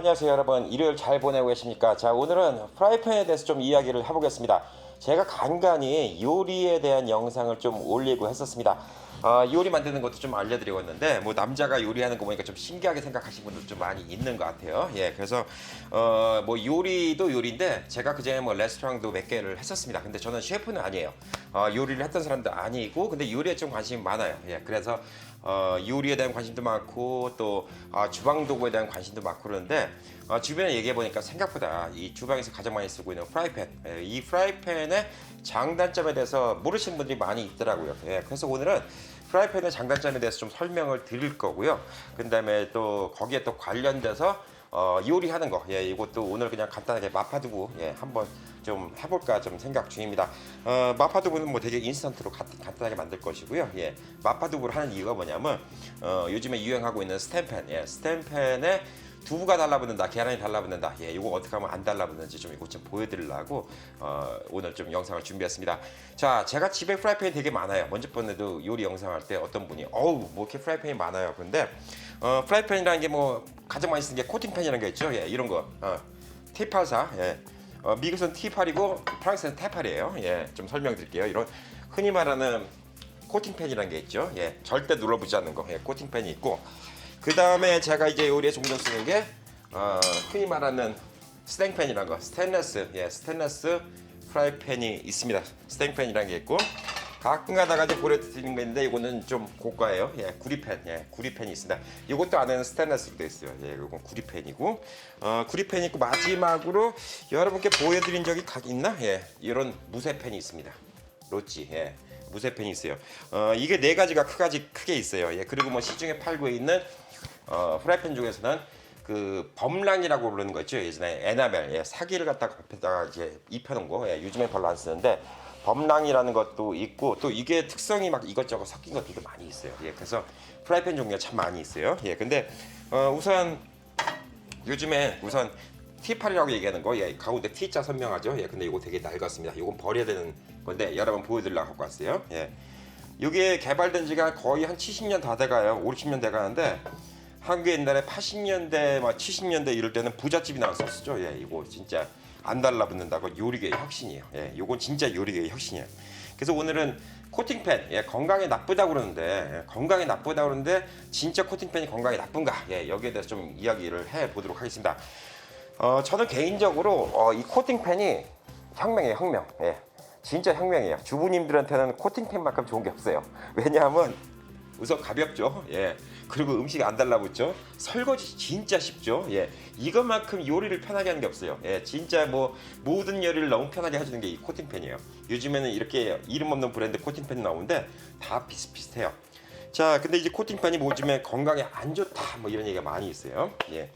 안녕하세요 여러분. 일요일 잘 보내고 계십니까? 자, 오늘은 프라이팬에 대해서 좀 이야기를 해보겠습니다. 제가 간간히 요리에 대한 영상을 좀 올리고 했었습니다. 요리 만드는 것도 좀 알려드리고 있는데 뭐 남자가 요리하는 거 보니까 좀 신기하게 생각하시는 분들 좀 많이 있는 것 같아요. 예, 그래서 뭐 요리도 요리인데 제가 그전에 뭐 레스토랑도 몇 개를 했었습니다. 근데 저는 셰프는 아니에요. 요리를 했던 사람도 아니고 근데 요리에 좀 관심이 많아요. 예, 그래서 요리에 대한 관심도 많고 또 주방 도구에 대한 관심도 많고 그러는데 주변에 얘기해 보니까 생각보다 이 주방에서 가장 많이 쓰고 있는 프라이팬, 이 프라이팬의 장단점에 대해서 모르시는 분들이 많이 있더라고요. 예, 그래서 오늘은 프라이팬의 장단점에 대해서 좀 설명을 드릴 거고요. 그 다음에 또 거기에 또 관련돼서 요리하는 거, 예, 이것도 오늘 그냥 간단하게 마파두부, 예, 한번 좀 해볼까 좀 생각 중입니다. 마파두부는 뭐 되게 인스턴트로 간단하게 만들 것이고요. 예, 마파두부를 하는 이유가 뭐냐면 요즘에 유행하고 있는 스텐팬, 예, 스텐팬에 두부가 달라붙는다, 계란이 달라붙는다. 예, 이거 어떻게 하면 안 달라붙는지 좀 이거 좀 보여드리려고 오늘 좀 영상을 준비했습니다. 자, 제가 집에 프라이팬이 되게 많아요. 먼저 번에도 요리 영상 할 때 어떤 분이 뭐 이렇게 프라이팬이 많아요. 그런데 프라이팬이라는 게 뭐 가장 많이 쓰는 게 코팅팬이라는 게 있죠. 예, 이런 거 T8사. 예. 미국은 T8이고 프랑스는 T8이에요. 예, 좀 설명드릴게요. 이런 흔히 말하는 코팅팬이라는 게 있죠. 예, 절대 눌러붙지 않는 거. 예, 코팅팬이 있고. 그 다음에 제가 이제 요리에 종종 쓰는 게 흔히 말하는 스탱팬이라는 거, 스테인리스 프라이팬이 있습니다. 스탱팬이라는 게 있고 가끔 가다가 이제 보여드리는 게 있는데 이거는 좀 고가예요. 예, 구리팬, 예, 구리팬이 있습니다. 이것도 안에는 스테인리스로 되어 있어요. 예, 이건 구리팬이고 구리팬이 있고 마지막으로 여러분께 보여드린 적이 있나? 예, 이런 무쇠팬이 있습니다. 로찌, 예. 무쇠팬이 있어요. 이게 네 가지가 크게 있어요. 예, 그리고 뭐 시중에 팔고 있는 프라이팬 중에서는 그 범랑이라고 부르는 거 있죠. 예전에 에나멜, 예, 사기를 갖다가 옆에다가 이제 입혀놓은 거, 예, 요즘에 별로 안 쓰는데 범랑이라는 것도 있고 또 이게 특성이 막 이것저것 섞인 것들도 많이 있어요. 예, 그래서 프라이팬 종류가 참 많이 있어요. 예, 근데 우선 요즘에 T8이라고 얘기하는 거, 예, 가운데 T자 선명하죠. 예, 근데 이거 되게 낡았습니다. 이건 버려야 되는 건데 여러 번 보여드리려고 갖고 왔어요. 예, 이게 개발된 지가 거의 한 70년 다 돼가요. 5, 60년 돼가는데 한국에 옛날에 80년대, 막 70년대 이럴 때는 부잣집이 나왔었죠. 예, 이거 진짜 안 달라붙는다고 요리계의 혁신이에요. 예, 이건 진짜 요리계의 혁신이에요. 그래서 오늘은 코팅팬, 예, 건강에 나쁘다고 그러는데 진짜 코팅팬이 건강에 나쁜가? 예, 여기에 대해서 좀 이야기를 해보도록 하겠습니다. 저는 개인적으로 이 코팅팬이 혁명이에요, 혁명. 예, 진짜 혁명이에요. 주부님들한테는 코팅팬만큼 좋은 게 없어요. 왜냐하면 우선 가볍죠. 예. 그리고 음식이 안 달라붙죠. 설거지 진짜 쉽죠. 예. 이것만큼 요리를 편하게 하는 게 없어요. 예. 진짜 뭐 모든 요리를 너무 편하게 해주는 게 이 코팅팬이에요. 요즘에는 이렇게 이름 없는 브랜드 코팅팬이 나오는데 다 비슷비슷해요. 자, 근데 이제 코팅팬이 뭐 요즘에 건강에 안 좋다 뭐 이런 얘기가 많이 있어요. 예.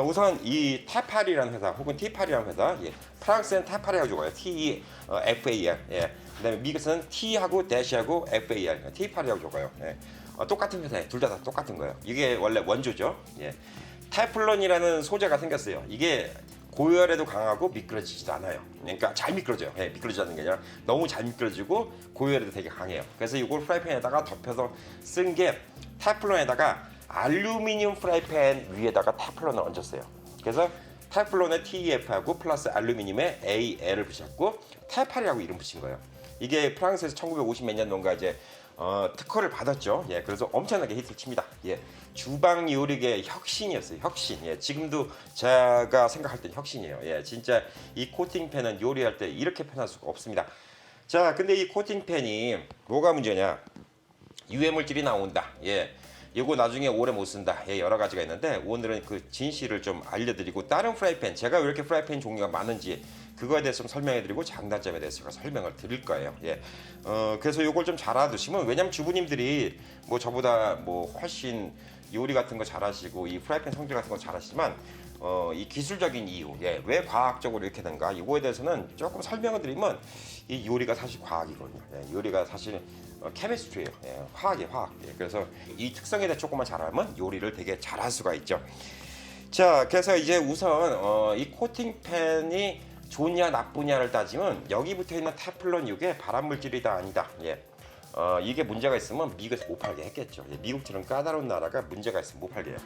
우선 이 테팔이라는 회사 혹은 T8이라는 회사, 예, 프랑스는 테팔이라고 적어요. TEFAR. 예. 그다음에 미국에서는 T하고 대시하고 FAR, T8이라고 적어요. 예. 똑같은 회사에 둘 다 똑같은 거예요. 이게 원래 원조죠. 예. 테플론이라는 소재가 생겼어요. 이게 고열에도 강하고 미끄러지지도 않아요. 그러니까 잘 미끄러져요. 예, 미끄러지지 않는 게 아니라 너무 잘 미끄러지고 고열에도 되게 강해요. 그래서 이걸 프라이팬에다가 덮여서 쓴 게 테플론에다가 알루미늄 프라이팬 위에다가 테플론을 얹었어요. 그래서 테플론의 TEF하고 플러스 알루미늄에 AL을 붙였고 테팔이라고 이름 붙인 거예요. 이게 프랑스에서 1950 몇 년도인가 이제 특허를 받았죠. 예, 그래서 엄청나게 히트를 칩니다. 예, 주방 요리계의 혁신이었어요. 혁신. 예, 지금도 제가 생각할 땐 혁신이에요. 예, 진짜 이 코팅팬은 요리할 때 이렇게 편할 수가 없습니다. 자, 근데 이 코팅팬이 뭐가 문제냐? 유해 물질이 나온다. 예. 이거 나중에 오래 못 쓴다. 예, 여러 가지가 있는데 오늘은 그 진실을 좀 알려드리고 다른 프라이팬, 제가 왜 이렇게 프라이팬 종류가 많은지 그거에 대해서 좀 설명해드리고 장단점에 대해서 제가 설명을 드릴 거예요. 예, 그래서 이걸 좀 잘 알아두시면, 왜냐면 주부님들이 뭐 저보다 뭐 훨씬 요리 같은 거 잘하시고 이 프라이팬 성질 같은 거 잘하시지만 이 기술적인 이유, 예, 왜 과학적으로 이렇게 된가, 이거에 대해서는 조금 설명을 드리면 이 요리가 사실 과학이거든요. 예, 요리가 사실 케미스트리예요. 예, 화학이에요, 화학. 예, 그래서 이 특성에 대해 조금만 잘 알면 요리를 되게 잘할 수가 있죠. 자, 그래서 이제 우선 이 코팅팬이 좋냐 나쁘냐를 따지면 여기 붙어 있는 테플론 이게 발암 물질이다 아니다. 예. 이게 문제가 있으면 미국에서 못 팔게 했겠죠. 예, 미국처럼 까다로운 나라가 문제가 있으면 못 팔게 해요.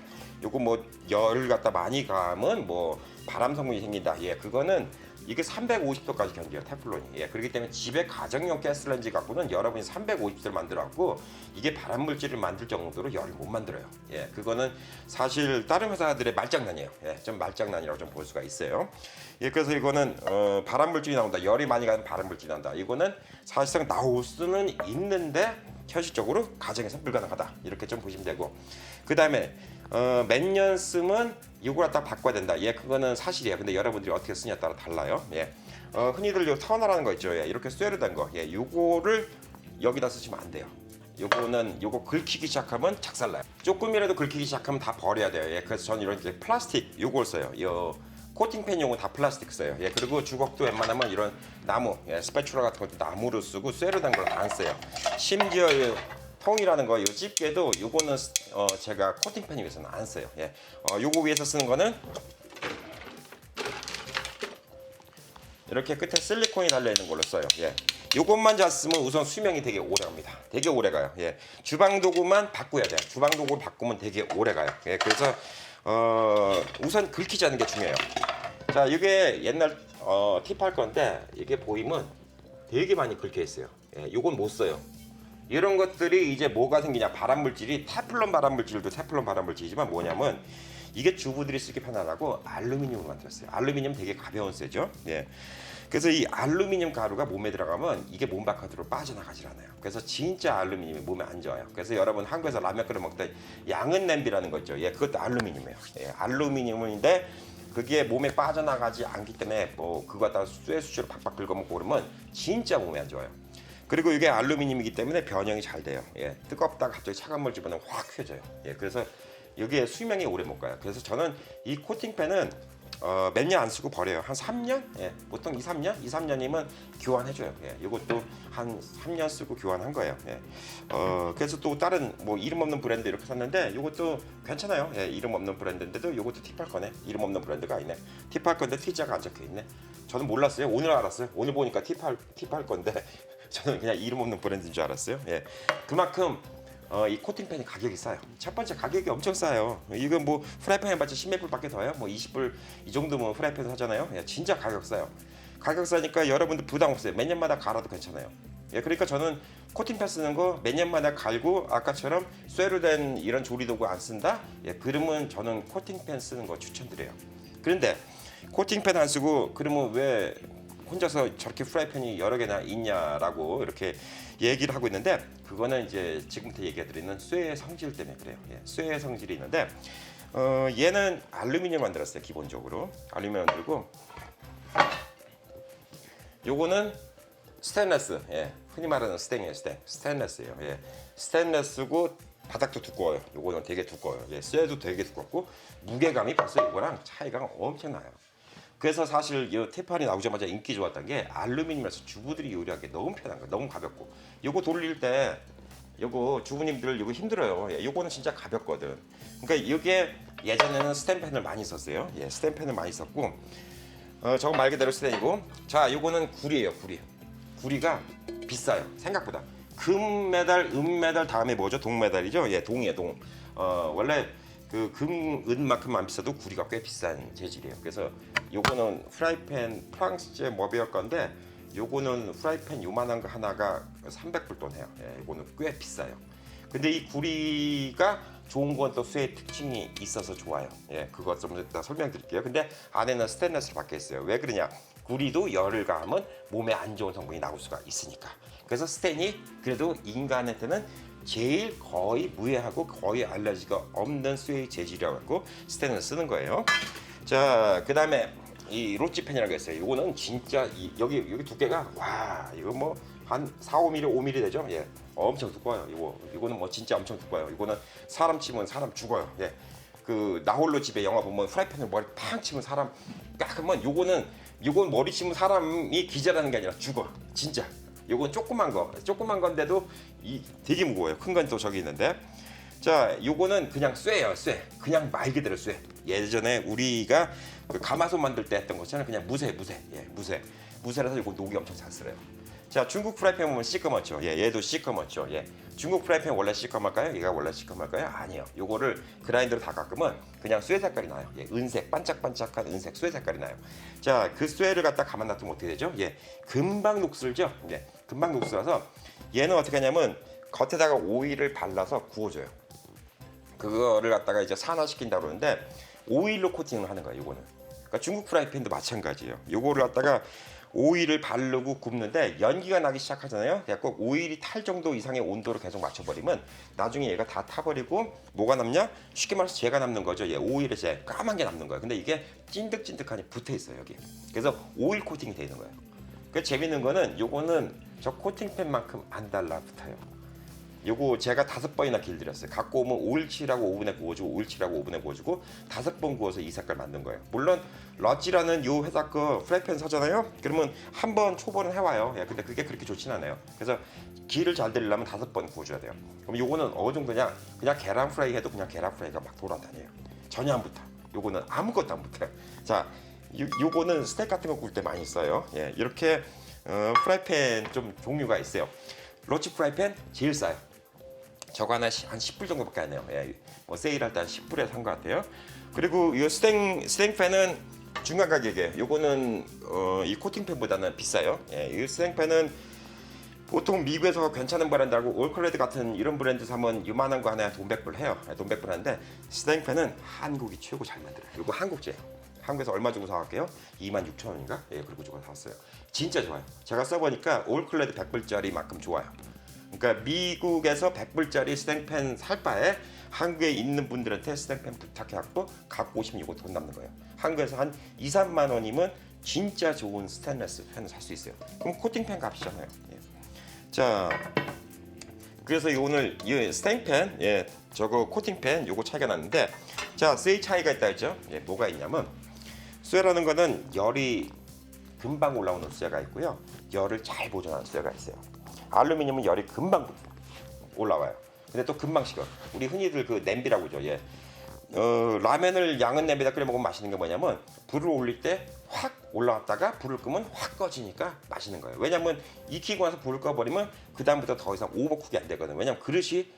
요거 뭐 열을 갖다 많이 가면 뭐 발암 성분이 생긴다. 예, 그거는 이게 350도까지 견뎌요, 테플론이. 예, 그렇기 때문에 집에 가정용 가스레인지 갖고는 여러분이 350도를 만들어갖고 이게 발암 물질을 만들 정도로 열을 못 만들어요. 예, 그거는 사실 다른 회사들의 말장난이에요. 예, 좀 말장난이라고 좀 볼 수가 있어요. 예, 그래서 이거는 발암 물질이 나온다. 열이 많이 가는 발암 물질이 난다. 이거는 사실상 나올 수는 있는데 현실적으로 가정에서 불가능하다. 이렇게 좀 보시면 되고, 그 다음에 몇 년 쓰면 이걸 갖다 바꿔야 된다. 예, 그거는 사실이에요. 근데 여러분들이 어떻게 쓰냐에 따라 달라요. 예, 흔히들 요 타워나라는 거 있죠. 예, 이렇게 쇠로 된 거. 예, 요거를 여기다 쓰시면 안 돼요. 요거 긁히기 시작하면 작살나요. 조금이라도 긁히기 시작하면 다 버려야 돼요. 예, 그래서 저는 이런 이제 플라스틱 요걸 써요. 요 코팅팬 용은 다 플라스틱 써요. 예, 그리고 주걱도 웬만하면 이런 나무, 예, 스패츌라 같은 것도 나무로 쓰고 쇠로 된 걸 안 써요. 심지어 이 통이라는 거, 요 집게도 요거는 제가 코팅팬 위해서는 안 써요. 예, 요거 위해서 쓰는 거는 이렇게 끝에 실리콘이 달려 있는 걸로 써요. 예, 요것만 잘 쓰면 우선 수명이 되게 오래 갑니다. 되게 오래 가요. 예, 주방 도구만 바꿔야 돼요. 주방 도구를 바꾸면 되게 오래 가요. 예, 그래서 우선 긁히지 않는 게 중요해요. 자, 이게 옛날 팁할 건데 이게 보이면 되게 많이 긁혀 있어요. 예, 요건 못 써요. 이런 것들이 이제 뭐가 생기냐, 발암물질이 테플론 발암물질도 테플론 발암물질이지만 뭐냐면 이게 주부들이 쓰기 편하라고 알루미늄을 만들었어요. 알루미늄 되게 가벼운 쇠죠. 예. 그래서 이 알루미늄 가루가 몸에 들어가면 이게 몸 바깥으로 빠져나가질 않아요. 그래서 진짜 알루미늄이 몸에 안 좋아요. 그래서 여러분 한국에서 라면 끓여 먹다 양은 냄비라는 거 있죠. 예, 그것도 알루미늄이에요. 예, 알루미늄인데 그게 몸에 빠져나가지 않기 때문에 뭐 그거 갖다가 쇠 수저로 박박 긁어먹고 그러면 진짜 몸에 안 좋아요. 그리고 이게 알루미늄이기 때문에 변형이 잘 돼요. 예, 뜨겁다가 갑자기 차가운 물 집어넣으면 확 휘어져요. 예, 그래서 여기에 수명이 오래 못 가요. 그래서 저는 이 코팅팬은 몇 년 안 쓰고 버려요. 한 3년? 예, 보통 2, 3년이면 교환해줘요. 예, 이것도 한 3년 쓰고 교환한 거예요. 예, 그래서 또 다른 뭐 이름 없는 브랜드 이렇게 샀는데 이것도 괜찮아요. 예, 이름 없는 브랜드인데도 이것도 팁할 거네. 이름 없는 브랜드가 아니네. 팁할 건데 T자가 안 적혀 있네. 저는 몰랐어요. 오늘 알았어요. 오늘 보니까 팁할 건데 저는 그냥 이름 없는 브랜드인 줄 알았어요. 예, 그만큼 이 코팅팬이 가격이 싸요. 첫 번째 가격이 엄청 싸요. 이거 뭐 프라이팬 해봤자 10몇 불밖에 더해요. 뭐 20불 이 정도면 프라이팬 사잖아요. 예, 진짜 가격 싸요. 가격 싸니까 여러분들 부담 없어요. 몇 년마다 갈아도 괜찮아요. 예, 그러니까 저는 코팅팬 쓰는 거 몇 년마다 갈고 아까처럼 쇠로 된 이런 조리도구 안 쓴다. 예, 그러면 저는 코팅팬 쓰는 거 추천드려요. 그런데 코팅팬 안 쓰고 그러면 왜 혼자서 저렇게 프라이팬이 여러 개나 있냐라고 이렇게 얘기를 하고 있는데 그거는 이제 지금부터 얘기해드리는 쇠의 성질 때문에 그래요. 예, 쇠의 성질이 있는데 얘는 알루미늄 만들었어요. 기본적으로 알루미늄 만들고 요거는 스테인레스. 예, 흔히 말하는 스탱이에요. 스테인레스예요. 예, 스테인레스고 바닥도 두꺼워요. 요거는 되게 두꺼워요. 예, 쇠도 되게 두껍고 무게감이 벌써 이거랑 차이가 엄청나요. 그래서 사실 이 테판이 나오자마자 인기 좋았던 게 알루미늄이라서 주부들이 요리하기 너무 편한 거예요. 너무 가볍고 요거 돌릴 때 요거 주부님들 요거 힘들어요. 예, 요거는 진짜 가볍거든. 그러니까 이게 예전에는 스텐팬을 많이 썼어요. 예, 스텐팬을 많이 썼고 저건 말 그대로 스텐이고 자 요거는 구리예요. 구리가 비싸요. 생각보다 금메달, 은메달 다음에 뭐죠? 동메달이죠. 예, 동이에요. 동. 원래 그 금, 은만큼 안 비싸도 구리가 꽤 비싼 재질이에요. 그래서 요거는 프라이팬 프랑스제 머비어 건데 요거는 프라이팬 요만한 거 하나가 300불 돈 해요. 예, 요거는 꽤 비싸요. 근데 이 구리가 좋은 건 또 쇠의 특징이 있어서 좋아요. 예, 그것 좀 이따 설명드릴게요. 근데 안에는 스테인리스로 박혀 있어요. 왜 그러냐? 구리도 열을 가하면 몸에 안 좋은 성분이 나올 수가 있으니까. 그래서 스텐이 그래도 인간한테는 제일 거의 무해하고 거의 알레르기가 없는 쇠의 재질이라고 갖고 스텐을 쓰는 거예요. 자, 그 다음에 이 로치펜이라고 했어요. 이거는 진짜 여기 두께가 와 이거 뭐 한 4, 5mm, 5mm 되죠? 예, 엄청 두꺼워요. 이거는 뭐 진짜 엄청 두꺼워요. 이거는 사람 치면 사람 죽어요. 예, 그 나홀로 집에 영화 보면 프라이팬을 머리 팡 치면 사람 깎으면 요건 머리 치면 사람이 기절하는 게 아니라 죽어. 진짜. 요건 조그만 건데도 되게 무거워요. 큰 건 또 저기 있는데. 자, 요거는 그냥 쇠예요. 쇠. 그냥 말 그대로 쇠. 예전에 우리가 그 가마솥 만들 때 했던 것처럼 그냥 무쇠. 예, 무쇠라서 요거 녹이 엄청 잘 쓸어요. 자, 중국 프라이팬 보면 시꺼멓죠. 예, 얘도 시꺼멓죠. 예. 중국 프라이팬 원래 시꺼멀까요? 얘가 원래 시꺼멀까요? 아니요. 요거를 그라인더로 다 깎으면 그냥 쇠 색깔이 나요. 예, 은색, 반짝반짝한 은색 쇠 색깔이 나요. 자, 그 쇠를 갖다 가만 놔두면 어떻게 되죠? 예, 금방 녹슬죠. 예, 금방 녹슬어서 얘는 어떻게 하냐면 겉에다가 오일을 발라서 구워줘요. 그거를 갖다가 이제 산화시킨다고 그러는데 오일로 코팅을 하는 거예요. 요거는. 그러니까 중국 프라이팬도 마찬가지예요. 요거를 갖다가 오일을 바르고 굽는데 연기가 나기 시작하잖아요. 그래서 오일이 탈 정도 이상의 온도를 계속 맞춰버리면 나중에 얘가 다 타버리고 뭐가 남냐? 쉽게 말해서 재가 남는 거죠. 얘 오일에 재 까만 게 남는 거예요. 근데 이게 찐득찐득하니 붙어 있어요 여기. 그래서 오일 코팅이 되는 거예요. 그 재밌는 거는 요거는 저 코팅팬만큼 안 달라붙어요. 요거 제가 5번이나 길들였어요. 갖고 오면 5일치라고 오븐에 구워주고 5일치라고 오븐에 구워주고 5번 구워서 이 색깔 만든 거예요. 물론 러지라는 요 회사 거 프라이팬 사잖아요. 그러면 한 번 초벌은 해와요. 예, 근데 그게 그렇게 좋진 않아요. 그래서 기를 잘 들려면 5번 구워줘야 돼요. 그럼 요거는 어느 정도냐? 그냥 계란 프라이 해도 그냥 계란 프라이가 막 돌아다녀요. 전혀 안 붙어. 요거는 아무것도 안 붙어요. 자, 요거는 스테이크 같은 거 구울 때 많이 써요. 예, 이렇게 프라이팬 좀 종류가 있어요. 로치 프라이팬 제일 싸요. 저거 하나 한 10불 정도밖에 안 해요. 예, 뭐 세일할 때 한 10불에 산 것 같아요. 그리고 이 스탱팬은 중간 가격이에요. 요거는 이 코팅팬보다는 비싸요. 예, 이 스탱팬은 보통 미국에서 괜찮은 브랜드하고 올클레드 같은 이런 브랜드 사면 요만한 거 하나에 돈 100불 해요. 돈 100불 하는데 스탱팬은 한국이 최고 잘 만들어요. 요거 한국제. 한국에서 얼마 주고 사갈게요? 26,000원인가? 예, 그리고 저거 샀어요. 진짜 좋아요. 제가 써보니까 올클레드 100불짜리만큼 좋아요. 그러니까 미국에서 100불짜리 스탱팬 살 바에 한국에 있는 분들한테 스탱팬 부탁해갖고 갖고 오시면 이거 돈 남는 거예요. 한국에서 한 2, 3만 원이면 진짜 좋은 스테인리스 팬을 살 수 있어요. 그럼 코팅팬 값이잖아요. 예. 자, 그래서 오늘 이 스탱팬, 예, 저거 코팅팬 요거 차이가 났는데, 자, 쇠 차이가 있다 했죠. 예, 뭐가 있냐면 쇠라는 거는 열이 금방 올라오는 쇠가 있고요. 열을 잘 보존하는 쇠가 있어요. 알루미늄은 열이 금방 올라와요. 근데 또 금방 식어. 우리 흔히들 그 냄비라고 하죠. 예. 라면을 양은 냄비에다 끓여 먹으면 맛있는 게 뭐냐면 불을 올릴 때 확 올라왔다가 불을 끄면 확 꺼지니까 맛있는 거예요. 왜냐면 익히고 나서 불을 꺼버리면 그 다음부터 더 이상 오버쿡이 안 되거든요. 왜냐면 그릇이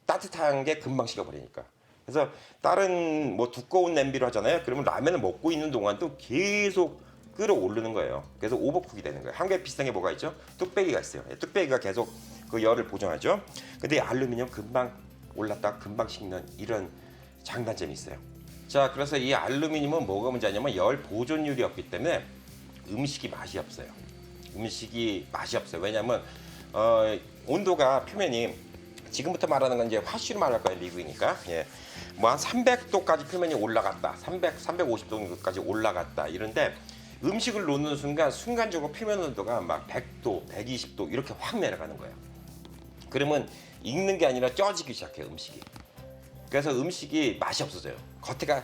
따뜻한 게 금방 식어버리니까. 그래서 다른 뭐 두꺼운 냄비로 하잖아요. 그러면 라면을 먹고 있는 동안도 계속 끌어오르는 거예요. 그래서 오버쿡이 되는 거예요. 한국에 비슷한 게 뭐가 있죠? 뚝배기가 있어요. 뚝배기가 계속 그 열을 보존하죠. 근데 알루미늄 금방 올랐다 금방 식는 이런 장단점이 있어요. 자, 그래서 이 알루미늄은 뭐가 문제냐면 열 보존율이 없기 때문에 음식이 맛이 없어요. 음식이 맛이 없어요. 왜냐면 온도가 표면이 지금부터 말하는 건 이제 화씨로 말할 거예요. 미국이니까. 예. 뭐 한 300도까지 표면이 올라갔다. 350도까지 올라갔다. 이런데 음식을 놓는 순간적으로 표면 온도가 막 100도, 120도 이렇게 확 내려가는 거예요. 그러면 익는 게 아니라 쪄지기 시작해요, 음식이. 그래서 음식이 맛이 없어져요. 겉에가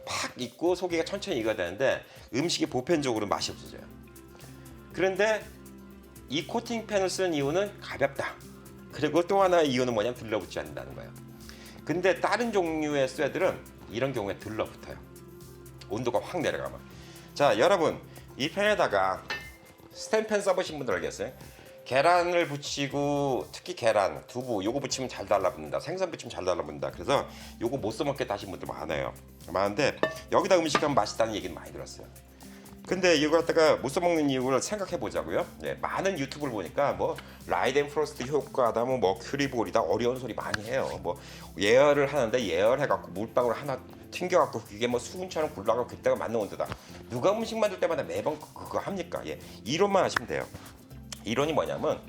팍 익고 속에가 천천히 익어야 되는데 음식이 보편적으로 맛이 없어져요. 그런데 이 코팅팬을 쓰는 이유는 가볍다. 그리고 또 하나의 이유는 뭐냐면 들러붙지 않는다는 거예요. 근데 다른 종류의 쇠들은 이런 경우에 들러붙어요. 온도가 확 내려가면. 자, 여러분 이 팬에다가 스텐팬 써보신 분들 알겠어요? 계란을 붙이고 특히 계란, 두부 요거 붙이면 잘 달라붙는다. 생선 붙이면 잘 달라붙는다. 그래서 요거 못 써먹겠다 하신 분들 많은데 여기다 음식하면 맛있다는 얘기는 많이 들었어요. 근데 이거 갖다가 못 써먹는 이유를 생각해 보자고요. 네, 많은 유튜브를 보니까 뭐 라이덴 프로스트 효과다, 뭐 머큐리볼이다, 어려운 소리 많이 해요. 뭐 예열을 하는데 예열해갖고 물방울 하나 튕겨갖고 그게 뭐 수분처럼 굴러가고 그때가 맞는 온도다. 누가 음식 만들 때마다 매번 그거 합니까? 예, 이론만 하시면 돼요. 이론이 뭐냐면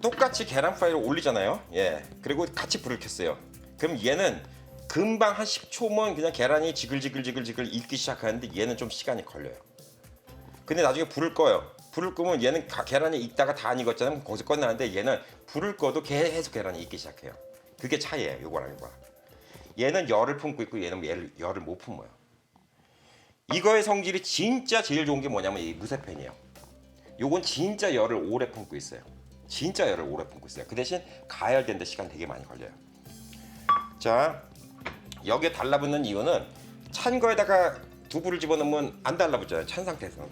똑같이 계란 프라이를 올리잖아요. 예, 그리고 같이 불을 켰어요. 그럼 얘는 금방 한 10초면 그냥 계란이 지글지글 익기 시작하는데 얘는 좀 시간이 걸려요. 근데 나중에 불을 꺼요. 불을 끄면 얘는 계란이 익다가 다 안 익었잖아요. 거기서 끝나는데 얘는 불을 꺼도 계속 계란이 익기 시작해요. 그게 차이예요. 요거랑 이거. 얘는 열을 품고 있고 얘는 열을 못 품어요. 이거의 성질이 진짜 제일 좋은 게 뭐냐면 이 무쇠팬이에요. 요건 진짜 열을 오래 품고 있어요. 진짜 열을 오래 품고 있어요. 그 대신 가열되는데 시간 되게 많이 걸려요. 자, 여기에 달라붙는 이유는 찬 거에다가 두부를 집어넣으면 안 달라붙잖아요. 찬 상태에서.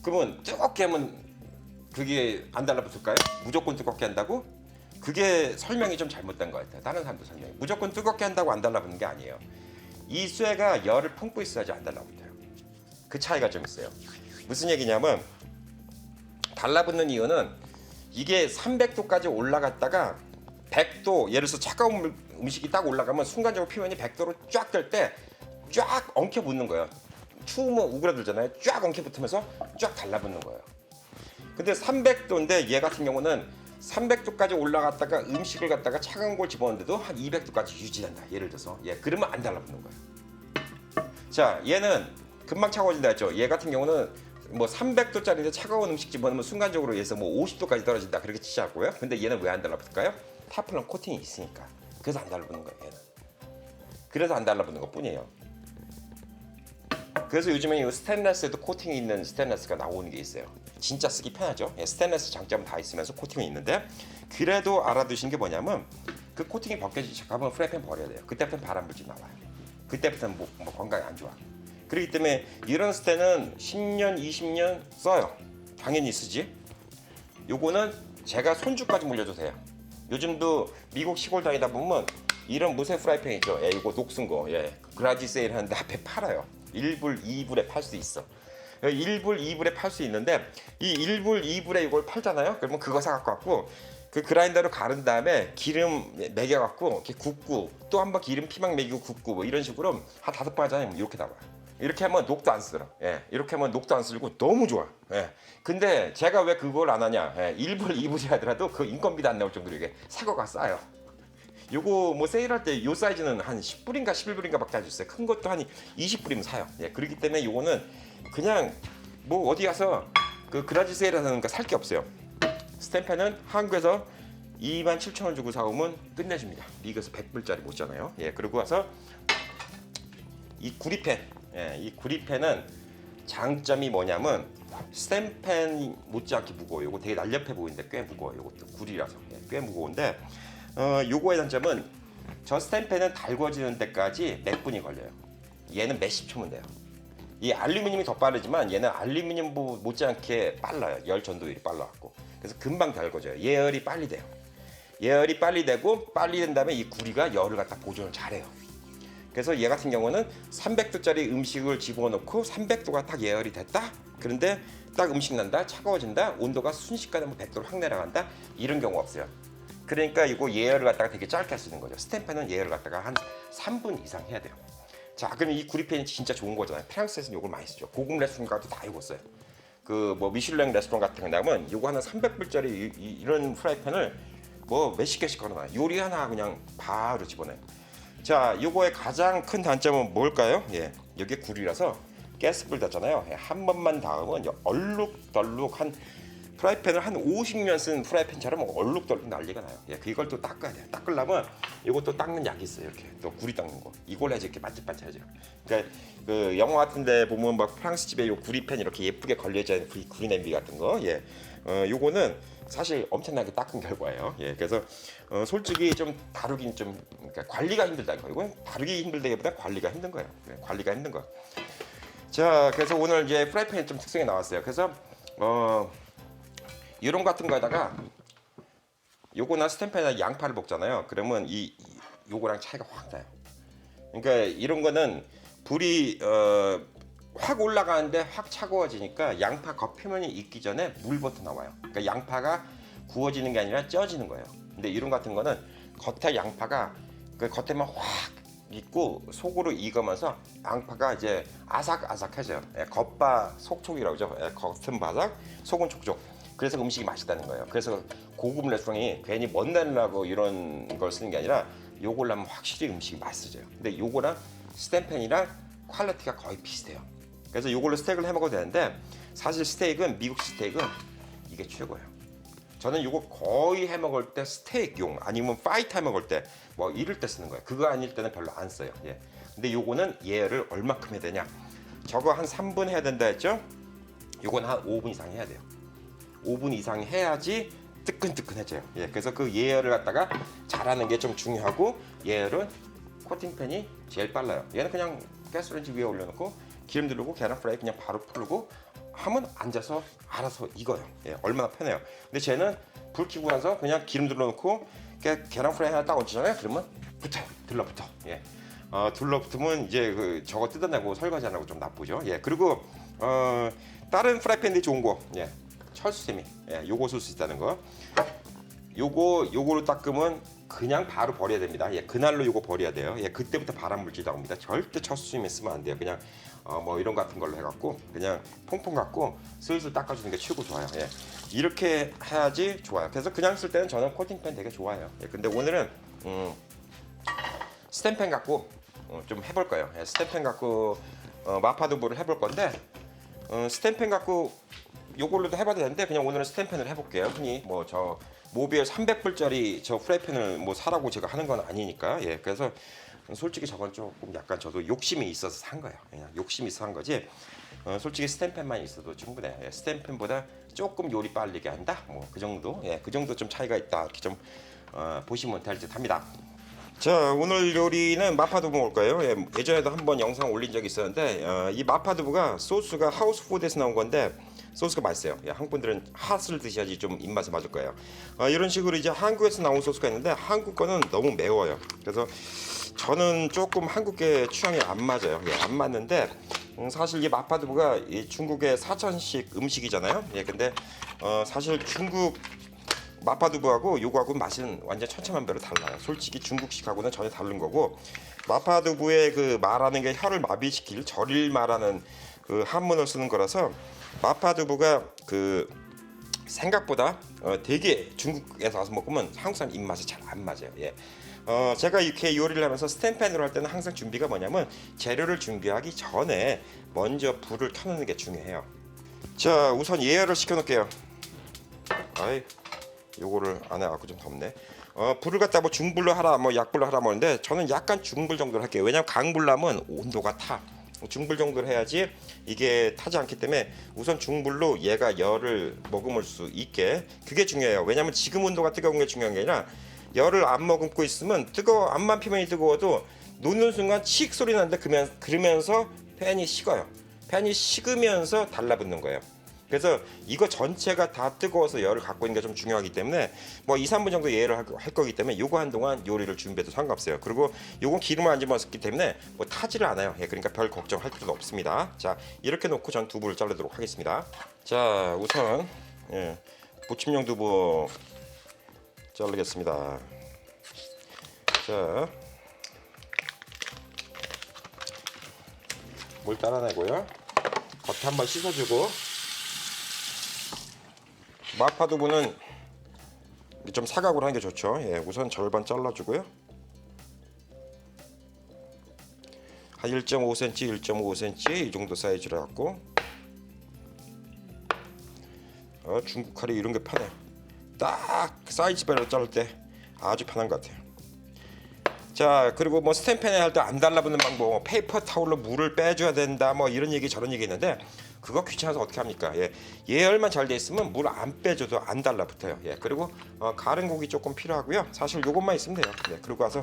그러면 뜨겁게 하면 그게 안 달라붙을까요? 무조건 뜨겁게 한다고? 그게 설명이 좀 잘못된 것 같아요. 다른 사람도 설명이. 무조건 뜨겁게 한다고 안 달라붙는 게 아니에요. 이 쇠가 열을 품고 있어야지 안 달라붙어요. 그 차이가 좀 있어요. 무슨 얘기냐면 달라붙는 이유는 이게 300도까지 올라갔다가 100도, 예를 들어서 차가운 음식이 딱 올라가면 순간적으로 표면이 100도로 쫙 될 때 쫙 엉켜 붙는 거예요. 추우면 우그라들잖아요. 쫙 엉켜 붙으면서 쫙 달라붙는 거예요. 근데 300도인데 얘 같은 경우는 300도까지 올라갔다가 음식을 갖다가 차가운 걸 집어넣는데도 한 200도까지 유지한다. 예를 들어서 그러면 안 달라붙는 거예요. 자, 얘는 금방 차가워진다 했죠. 얘 같은 경우는 뭐 300도짜리인데 차가운 음식 집어넣으면 순간적으로 얘에서 뭐 50도까지 떨어진다 그렇게 치자고요. 근데 얘는 왜 안 달라붙을까요? 타플란 코팅이 있으니까. 그래서 안 달라붙는 거예요. 얘는. 그래서 안 달라붙는 것뿐이에요. 그래서 요즘에 이 스테인레스에도 코팅이 있는 스테인레스가 나오는 게 있어요. 진짜 쓰기 편하죠. 스테인레스 장점은 다 있으면서 코팅이 있는데, 그래도 알아두신 게 뭐냐면 그 코팅이 벗겨지기 시작하면 프라이팬 버려야 돼요. 그때부터는 발암물질 나와요. 그때부터는 뭐 건강에 안 좋아. 그렇기 때문에 이런 스테는 10년, 20년 써요. 당연히 쓰지. 요거는 제가 손주까지 물려도 돼요. 요즘도 미국 시골 다니다 보면 이런 무쇠 프라이팬 있죠. 이거 녹슨 거. 그라지 세일 하는데 앞에 팔아요. 1불, 2불에 팔 수 있어. 1불, 2불에 팔 수 있는데 이 1불, 2불에 이걸 팔잖아요. 그러면 그거 사갖고 그 그라인더로 가른 다음에 기름 매겨갖고 이렇게 굽고 또 한 번 기름 피망 매기고 굽고 뭐 이런 식으로 한 5번 하잖아요. 이렇게 나와요. 이렇게 하면 녹도 안 쓸어. 이렇게 하면 녹도 안 쓸고 너무 좋아. 근데 제가 왜 그걸 안 하냐? 1불, 2불이 하더라도 그 인건비도 안 나올 정도로 이게 사고가 싸요. 요거 뭐 세일할 때 요 사이즈는 한 10불인가 11불인가 밖에 안 줬어요. 큰 것도 한 20불이면 사요. 그렇기 때문에 요거는 그냥 뭐 어디 가서 그 그라지 세일하는 거 살 게 없어요. 스탬펜은 한국에서 27,000원 주고 사오면 끝내줍니다. 미국에서 100불짜리 못 잖아요. 그리고 와서 이 구리펜, 이 구리펜은 장점이 뭐냐면 스탬펜 못지않게 무거워요. 요거 되게 날렵해 보이는데 꽤 무거워요. 요것도 구리라서 꽤 무거운데 요거의 단점은 저 스탬펜은 달궈지는 데까지 몇 분이 걸려요. 얘는 몇십 초면 돼요. 이 알루미늄이 더 빠르지만 얘는 알루미늄 못지않게 빨라요. 열 전도율이 빨라갖고. 그래서 금방 달궈져요. 예열이 빨리 돼요. 예열이 빨리 되고 빨리 된 다음에 이 구리가 열을 갖다 보존을 잘해요. 그래서 얘 같은 경우는 300도짜리 음식을 집어넣고 300도가 딱 예열이 됐다. 그런데 딱 음식 난다. 차가워진다. 온도가 순식간에 100도로 확 내려간다. 이런 경우 없어요. 그러니까 이거 예열을 갖다가 되게 짧게 쓰는 거죠. 스탬펜은 예열을 갖다가 한 3분 이상 해야 돼요. 자, 그럼 이 구리펜이 진짜 좋은 거잖아요. 프랑스에서는 이걸 많이 쓰죠. 고급 레스토랑 가도 다 이거 써요. 그 뭐 미슐랭 레스토랑 같은 거 나오면 이거 하나 300불짜리 이런 프라이팬을 뭐 몇십 개씩 걸어놔요. 요리 하나 그냥 바로 집어넣어요. 자, 요거의 가장 큰 단점은 뭘까요? 여기 구리라서 가스불 닿잖아요. 한 번만 닿으면 얼룩덜룩 한 프라이팬을 한 50년 쓴 프라이팬처럼 얼룩덜룩 난리가 나요. 그걸 또 닦아야 돼요. 닦으려면 이것도 닦는 약이 있어요. 이렇게 또 구리 닦는 거. 이걸 해야지 이렇게 반짝반짝하죠. 그러니까 그 영화 같은데 보면 막 프랑스 집에 요 구리팬 이렇게 예쁘게 걸려져 있는 구리 냄비 같은 거. 요거는 사실 엄청나게 닦은 결과예요. 그래서 솔직히 좀 다루긴 좀 그러니까 관리가 힘들다 이거. 다루기 힘들다기보다 관리가 힘든 거예요. 관리가 힘든 거. 자, 그래서 오늘 이제 프라이팬이 좀 특성이 나왔어요. 그래서 이런 같은 거에다가 요거나 스탬펜이나 양파를 볶잖아요. 그러면 요거랑 차이가 확 나요. 그러니까 이런 거는 불이 확 올라가는데 확 차가워지니까 양파 겉표면이 익기 전에 물부터 나와요. 그러니까 양파가 구워지는 게 아니라 쪄지는 거예요. 근데 이런 같은 거는 겉에 양파가 그 겉에만 확 익고 속으로 익으면서 양파가 이제 아삭아삭해져요. 겉바 속촉이라고 하죠. 겉은 바삭, 속은 촉촉. 그래서 음식이 맛있다는 거예요. 그래서 고급 레스토랑이 괜히 먼 내려고 이런 걸 쓰는 게 아니라 요걸로 하면 확실히 음식이 맛있어져요. 근데 요거랑 스탬펜이랑 퀄리티가 거의 비슷해요. 그래서 요걸로 스테이크를 해 먹어도 되는데 사실 스테이크는 미국 스테이크는 이게 최고예요. 저는 요거 거의 해 먹을 때 스테이크용 아니면 파이트 해 먹을 때 뭐 이럴 때 쓰는 거예요. 그거 아닐 때는 별로 안 써요. 근데 요거는 예열을 얼마큼 해야 되냐? 저거 한 3분 해야 된다 했죠? 요건 한 5분 이상 해야 돼요. 5분 이상 해야지 뜨끈뜨끈해져요. 그래서 그 예열을 갖다가 잘하는 게 좀 중요하고 예열은 코팅팬이 제일 빨라요. 얘는 그냥 가스레인지 위에 올려놓고 기름 두르고 계란 프라이 그냥 바로 풀고 하면 앉아서 알아서 익어요. 예, 얼마나 편해요. 근데 쟤는 불 켜고 나서 그냥 기름 둘러놓고 계란 프라이 하나 딱 얹잖아요. 그러면 붙어요. 들러붙어. 예. 둘러붙으면 이제 저거 뜯어내고 설거지 안 하고 좀 나쁘죠. 예. 그리고 다른 프라이팬들이 좋은 거, 예. 철수세미, 예. 요거 쓸 수 있다는 거. 요거로 닦으면 그냥 바로 버려야 됩니다. 예. 그날로 요거 버려야 돼요. 예. 그때부터 발암 물질 나옵니다. 절대 철수세미 쓰면 안 돼요. 그냥 뭐 이런 같은 걸로 해갖고 그냥 퐁퐁 갖고 슬슬 닦아주는 게 최고 좋아요. 예. 이렇게 해야지 좋아요. 그래서 그냥 쓸 때는 저는 코팅팬 되게 좋아해요. 예. 근데 오늘은 스텐팬 갖고 좀 해볼 거예요. 예. 스텐팬 갖고 마파두부를 해볼 건데 스텐팬 갖고 요걸로도 해봐도 되는데 그냥 오늘은 스텐팬을 해볼게요. 흔히 뭐 저 모비엘 300불짜리 저 프라이팬을 뭐 사라고 제가 하는 건 아니니까. 예. 그래서 솔직히 저건 조금 약간 저도 욕심이 있어서 산 거예요. 그냥 욕심이 있어서 한 거지. 솔직히 스텐팬만 있어도 충분해. 예, 스텐팬보다 조금 요리 빠르게 한다. 뭐 그 정도. 예, 그 정도 좀 차이가 있다. 이렇게 좀 보시면 될 듯합니다. 자, 오늘 요리는 마파두부 먹을 거예요. 예, 예전에도 한번 영상 올린 적이 있었는데 이 마파두부가 소스가 하우스푸드에서 나온 건데 소스가 맛있어요. 예, 한국 분들은 핫을 드셔야지 좀 입맛에 맞을 거예요. 이런 식으로 이제 한국에서 나온 소스가 있는데 한국 거는 너무 매워요. 그래서 저는 조금 한국의 취향이 안 맞아요. 예, 안 맞는데 사실 이 마파두부가 이 중국의 사천식 음식이잖아요. 예, 근데 사실 중국 마파두부하고 요거하고 맛은 완전 천차만별로 달라요. 솔직히 중국식하고는 전혀 다른 거고 마파두부의 그 말하는 게 혀를 마비시킬 절일마라는 그 한문을 쓰는 거라서 마파두부가 그 생각보다 되게 중국에서 와서 먹으면 한국 사람 입맛에 잘 안 맞아요. 예. 제가 이렇게 요리를 하면서 스텐팬으로 할 때는 항상 준비가 뭐냐면 재료를 준비하기 전에 먼저 불을 켜놓는 게 중요해요. 자, 우선 예열을 시켜놓을게요. 아이, 요거를 안 해갖고 좀 덥네. 불을 갖다 뭐 중불로 하라 뭐 약불로 하라 뭐는데 저는 약간 중불 정도로 할게요. 왜냐면 강불 나면 온도가 타. 중불 정도로 해야지 이게 타지 않기 때문에 우선 중불로 얘가 열을 머금을 수 있게, 그게 중요해요. 왜냐면 지금 온도가 뜨거운 게 중요한 게 아니라 열을 안 머금고 있으면 앞만 피면이 뜨거워도 놓는 순간 칙 소리 나는데 그러면서 팬이 식어요. 팬이 식으면서 달라붙는 거예요. 그래서 이거 전체가 다 뜨거워서 열을 갖고 있는 게 좀 중요하기 때문에 뭐 2, 3분 정도 예열을 할 거기 때문에 요거 한동안 요리를 준비해도 상관없어요. 그리고 요건 기름을 안 집어넣었기 때문에 뭐 타지를 않아요. 예, 그러니까 별 걱정할 필요도 없습니다. 자, 이렇게 놓고 전 두부를 자르도록 하겠습니다. 자, 우선 부침용 두부 자르겠습니다. 자, 물 따라내고요. 겉에 한번 씻어주고, 마파두부는 좀 사각으로 하는 게 좋죠. 예, 우선 절반 잘라주고요. 한 1.5cm, 1.5cm 이 정도 사이즈로 갖고 중국 칼이 이런 게 편해. 딱 사이즈별로 자를 때 아주 편한 것 같아요. 자, 그리고 뭐 스텐팬에 할 때 안 달라붙는 방법, 페이퍼 타올로 물을 빼줘야 된다, 뭐 이런 얘기 저런 얘기 있는데 그거 귀찮아서 어떻게 합니까? 예, 예열만 잘 돼 있으면 물 안 빼줘도 안 달라붙어요. 예, 그리고 가른 고기 조금 필요하고요. 사실 요것만 있으면 돼요. 예, 그리고 와서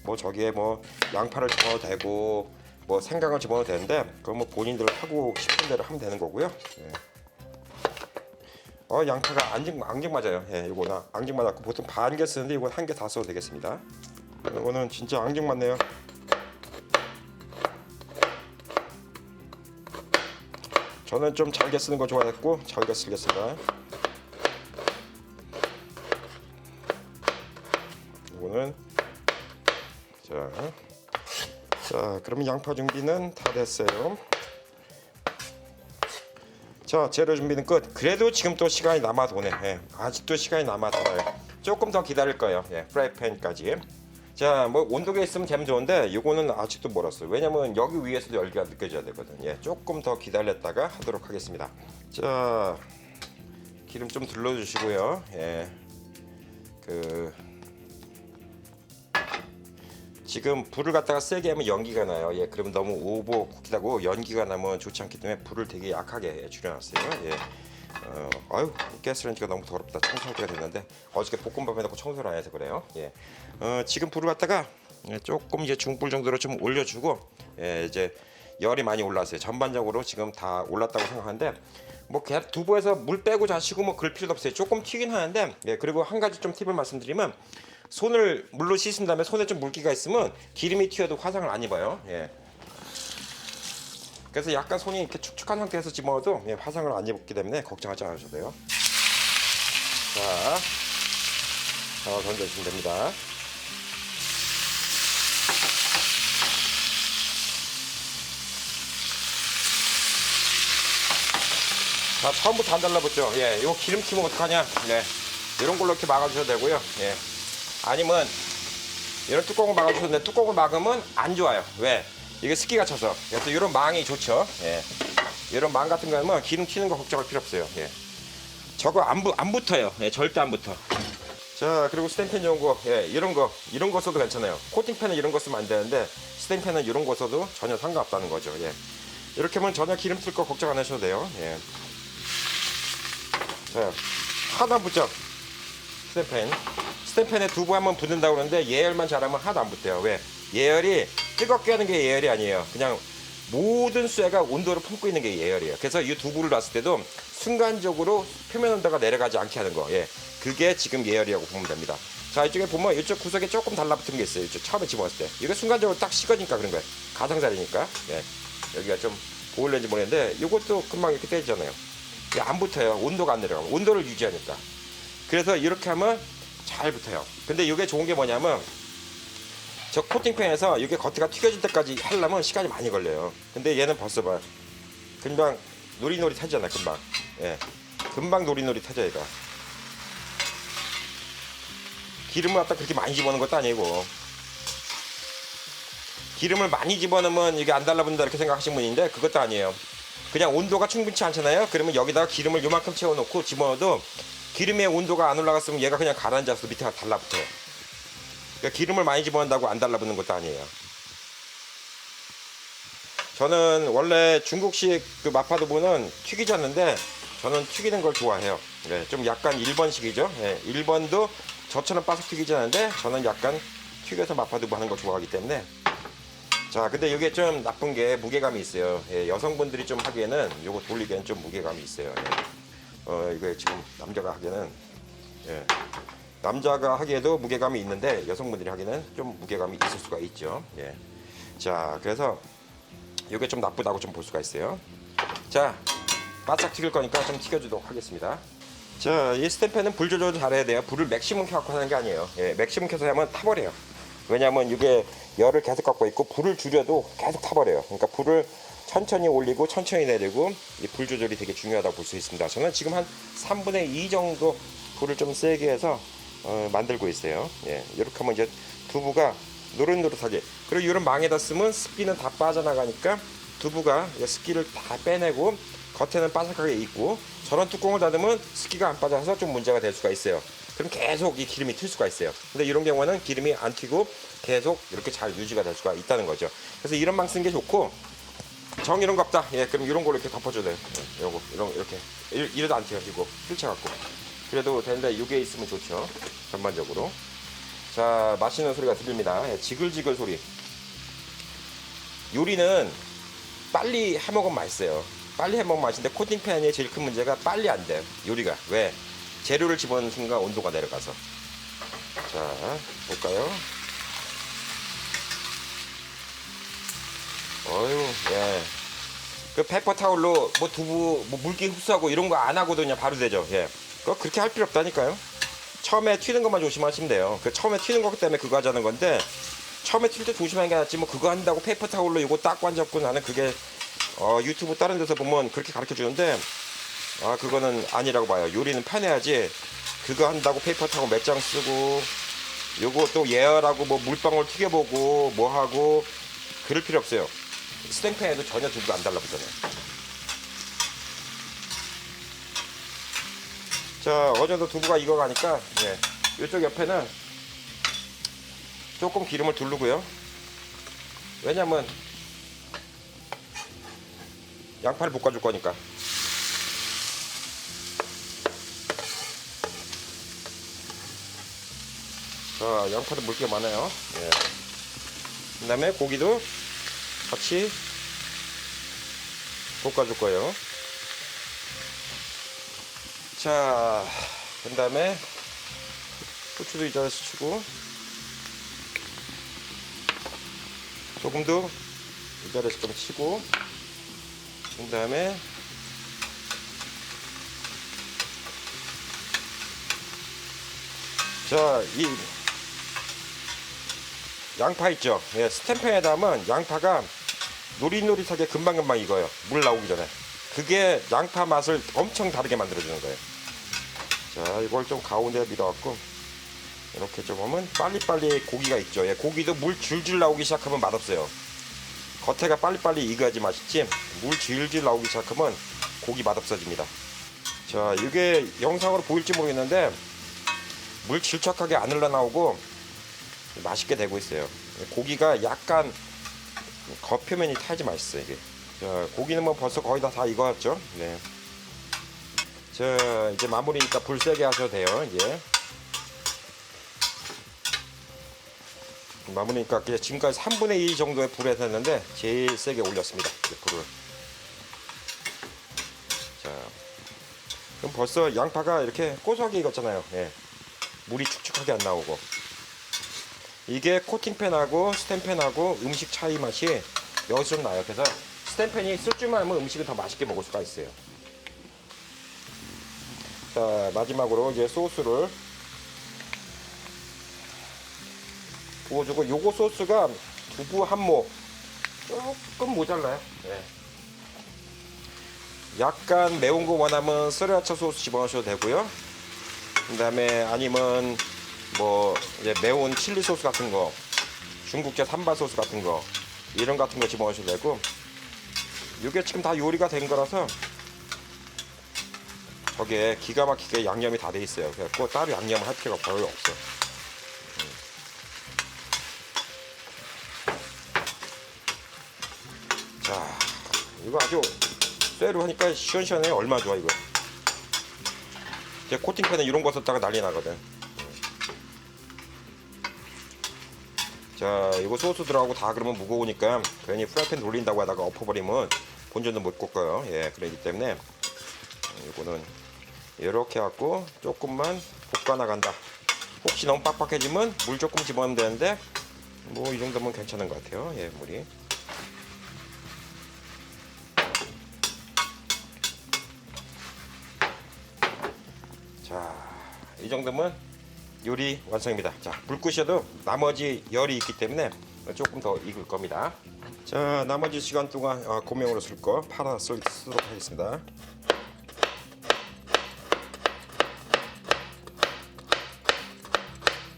뭐 저기에 뭐 양파를 집어넣어도 되고 뭐 생강을 집어넣어도 되는데 그건 뭐 본인들 하고 싶은 대로 하면 되는 거고요. 예. 양파가 앙증 맞아요. 예, 요거나 앙증 맞았고 보통 반 개 쓰는데 이건 한 개 다 써도 되겠습니다. 이거는 진짜 앙증 맞네요. 저는 좀 잘게 쓰는 거 좋아했고 잘게 쓰겠습니다. 이거는 자, 그러면 양파 준비는 다 됐어요. 자, 재료 준비는 끝. 그래도 지금 또 시간이 남아 도네. 예, 아직도 시간이 남아 돌아요. 조금 더 기다릴 거예요. 예, 프라이팬까지. 자, 뭐 온도계 있으면 되면 좋은데 이거는 아직도 멀었어요. 왜냐면 여기 위에서도 열기가 느껴져야 되거든. 예, 조금 더 기다렸다가 하도록 하겠습니다. 자, 기름 좀 둘러주시고요. 예, 지금 불을 갖다가 세게 하면 연기가 나요. 예, 그러면 너무 오버 쿡이라고 연기가 나면 좋지 않기 때문에 불을 되게 약하게 줄여놨어요. 예. 아유, 가스레인지가 너무 더럽다. 청소할 때가 됐는데 어저께 볶음밥 해놓고 청소를 안 해서 그래요. 예. 지금 불을 갖다가 조금 이제 중불 정도로 좀 올려주고, 예, 이제 열이 많이 올랐어요. 전반적으로 지금 다 올랐다고 생각하는데 뭐 두부에서 물 빼고 자시고 뭐 그럴 필요도 없어요. 조금 튀긴 하는데, 예, 그리고 한 가지 좀 팁을 말씀드리면, 손을 물로 씻은 다음에 손에 좀 물기가 있으면 기름이 튀어도 화상을 안 입어요. 예. 그래서 약간 손이 이렇게 축축한 상태에서 집어넣어도, 예, 화상을 안 입기 때문에 걱정하지 않으셔도 돼요. 자, 던져주시면 됩니다. 자, 처음부터 안 달라붙죠. 예, 이거 기름 튀면 어떡하냐. 예, 이런 걸로 이렇게 막아주셔도 되고요. 예, 아니면 이런 뚜껑을 막아주셔도 되는데, 뚜껑을 막으면 안 좋아요. 왜? 이게 습기가 차서. 그래서 이런 망이 좋죠. 예, 이런 망 같은 거 하면 기름 튀는 거 걱정할 필요 없어요. 예, 저거 안 붙어요. 예, 절대 안 붙어. 자, 그리고 스텐펜 이런 거, 예, 이런 거 써도 괜찮아요. 코팅팬은 이런 거 쓰면 안 되는데, 스텐펜은 이런 거 써도 전혀 상관없다는 거죠. 예, 이렇게 하면 전혀 기름 튈 거 걱정 안 하셔도 돼요. 예. 자, 하나도 안 붙죠. 스텐펜에 두부 한번 붙는다고 그러는데 예열만 잘하면 하나도 안 붙대요. 왜? 예열이 뜨겁게 하는 게 예열이 아니에요. 그냥 모든 쇠가 온도를 품고 있는 게 예열이에요. 그래서 이 두부를 놨을 때도 순간적으로 표면 온도가 내려가지 않게 하는 거, 예, 그게 지금 예열이라고 보면 됩니다. 자, 이쪽에 보면 이쪽 구석에 조금 달라붙은 게 있어요. 이쪽 처음에 집어넣을 때 이거 순간적으로 딱 식어지니까 그런 거예요. 가장자리니까. 예, 여기가 좀 보일는지 모르겠는데 이것도 금방 이렇게 떼지잖아요. 안 붙어요. 온도가 안 내려가고 온도를 유지하니까. 그래서 이렇게 하면 잘 붙어요. 근데 이게 좋은 게 뭐냐면, 저 코팅팬에서 이게 겉에가 튀겨질 때까지 하려면 시간이 많이 걸려요. 근데 얘는 벌써 봐, 금방 노릿노릿하잖아. 금방. 예, 금방 노릿노릿하죠. 얘가 기름을 갖다 그렇게 많이 집어넣는 것도 아니고, 기름을 많이 집어넣으면 이게 안 달라붙는다 이렇게 생각하시는 분인데 그것도 아니에요. 그냥 온도가 충분치 않잖아요. 그러면 여기다가 기름을 요만큼 채워놓고 집어넣어도 기름의 온도가 안 올라갔으면 얘가 그냥 가라앉아서 밑에가 달라붙어요. 그러니까 기름을 많이 집어넣는다고 안 달라붙는 것도 아니에요. 저는 원래 중국식 그 마파두부는 튀기지 않는데 저는 튀기는 걸 좋아해요. 네, 좀 약간 일본식이죠. 네, 일본도 저처럼 바삭 튀기지 않는데 저는 약간 튀겨서 마파두부 하는 걸 좋아하기 때문에. 자, 근데 이게 좀 나쁜 게 무게감이 있어요. 예, 여성분들이 좀 하기에는 요거 돌리기에는 좀 무게감이 있어요. 예. 이거 지금 남자가 하기에는, 예, 남자가 하기에도 무게감이 있는데 여성분들이 하기에는 좀 무게감이 있을 수가 있죠. 예. 자, 그래서 이게 좀 나쁘다고 좀 볼 수가 있어요. 자, 바싹 튀길 거니까 좀 튀겨주도록 하겠습니다. 자, 이 스텐팬은 불 조절 잘해야 돼요. 불을 맥시멈 켜갖고 하는 게 아니에요. 예, 맥시멈 켜서 하면 타버려요. 왜냐하면 이게 열을 계속 갖고 있고 불을 줄여도 계속 타버려요. 그러니까 불을 천천히 올리고 천천히 내리고 이 불 조절이 되게 중요하다고 볼 수 있습니다. 저는 지금 한 3분의 2 정도 불을 좀 세게 해서 만들고 있어요. 예, 이렇게 하면 이제 두부가 노릇노릇하게, 그리고 이런 망에다 쓰면 습기는 다 빠져나가니까 두부가 습기를 다 빼내고 겉에는 바삭하게 익고, 저런 뚜껑을 닫으면 습기가 안 빠져서 좀 문제가 될 수가 있어요. 그럼 계속 이 기름이 튈 수가 있어요. 근데 이런 경우는 기름이 안 튀고 계속 이렇게 잘 유지가 될 수가 있다는 거죠. 그래서 이런 망 쓰는 게 좋고, 정 이런 거 없다. 예, 그럼 이런 걸로 이렇게 덮어줘야 돼요. 예, 요거 이렇게 이래도 안 튀어. 이거 펼쳐갖고 그래도 되는데 이게 있으면 좋죠. 전반적으로. 자, 맛있는 소리가 들립니다. 예, 지글지글 소리. 요리는 빨리 해먹으면 맛있어요. 빨리 해먹으면 맛있는데 코팅팬의 제일 큰 문제가 빨리 안 돼요. 요리가. 왜? 재료를 집어넣는 순간 온도가 내려가서. 자, 볼까요? 어휴, 예. 그 페퍼 타올로 뭐 두부 뭐 물기 흡수하고 이런 거 안 하고도 그냥 바로 되죠. 예. 그거 그렇게 할 필요 없다니까요. 처음에 튀는 것만 조심하시면 돼요. 그 처음에 튀는 것 때문에 그거 하자는 건데, 처음에 튈 때 조심하는 게 낫지 뭐 그거 한다고 페이퍼 타올로 이거 딱 관잡고, 나는 그게 유튜브 다른 데서 보면 그렇게 가르쳐 주는데 그거는 아니라고 봐요. 요리는 편해야지 그거 한다고 페이퍼 타올 몇 장 쓰고 요거 또 예열하고 뭐 물방울 튀겨보고 뭐 하고 그럴 필요 없어요. 스텐팬에도 전혀 두부가 안 달라붙잖아요. 자, 어느 정도 두부가 익어가니까, 예, 이쪽 옆에는 조금 기름을 두르고요. 왜냐면 양파를 볶아줄 거니까. 자, 양파도 물기가 많아요. 예. 그 다음에 고기도 같이 볶아줄 거예요. 자, 그 다음에 후추도 이 자리에서 치고 소금도 이 자리에서 좀 치고 그 다음에 자, 이 양파 있죠? 예, 스탬프에 담은 양파가 노릿노릿하게 금방금방 익어요. 물 나오기 전에. 그게 양파 맛을 엄청 다르게 만들어주는 거예요. 자, 이걸 좀 가운데에 밀어갖고 이렇게 좀 하면 빨리빨리 고기가 익죠. 예, 고기도 물 줄줄 나오기 시작하면 맛없어요. 겉에가 빨리빨리 익어야지 맛있지, 물 질질 나오기 시작하면 고기 맛없어집니다. 자, 이게 영상으로 보일지 모르겠는데 물 질척하게 안 흘러나오고 맛있게 되고 있어요. 고기가 약간 겉표면이 타야지 맛있어요. 이게. 자, 고기는 뭐 벌써 거의 다 익었죠. 네. 자, 이제 마무리니까 불 세게 하셔도 돼요. 이제 마무리니까 지금까지 3분의 2 정도의 불에 했는데 제일 세게 올렸습니다. 이제 불을. 자, 그럼 벌써 양파가 이렇게 고소하게 익었잖아요. 예. 물이 축축하게 안 나오고. 이게 코팅팬하고 스탬팬하고 음식 차이 맛이 여기서 좀 나요. 그래서 스탬팬이 쓸 줄만 알면 음식을 더 맛있게 먹을 수가 있어요. 자, 마지막으로 이제 소스를 부어주고, 요거 소스가 두부 한 모 조금 모자라요. 네. 약간 매운 거 원하면 스리라차 소스 집어넣으셔도 되고요. 그 다음에 아니면 뭐 이제 매운 칠리 소스 같은 거, 중국제 삼바 소스 같은 거, 이런 같은 거 집어넣으셔도 되고, 이게 지금 다 요리가 된 거라서 저게 기가 막히게 양념이 다 돼 있어요. 그래서 따로 양념을 할 필요가 별로 없어요. 자, 이거 아주 쇠로 하니까 시원시원해요. 얼마 좋아 이거. 제 코팅팬에 이런 거 썼다가 난리 나거든. 자, 이거 소스 들어가고 다 그러면 무거우니까 괜히 프라이팬 돌린다고 하다가 엎어버리면 본전도 못 꺾어요. 예, 그렇기 때문에 이거는 이렇게 해갖고 조금만 볶아 나간다. 혹시 너무 빡빡해지면 물 조금 집어넣으면 되는데 뭐 이 정도면 괜찮은 것 같아요. 예, 물이. 자, 이 정도면 요리 완성입니다. 자, 불 끄셔도 나머지 열이 있기 때문에 조금 더 익을 겁니다. 자, 나머지 시간 동안 고명으로 쓸 거 팔아 쓰도록 하겠습니다.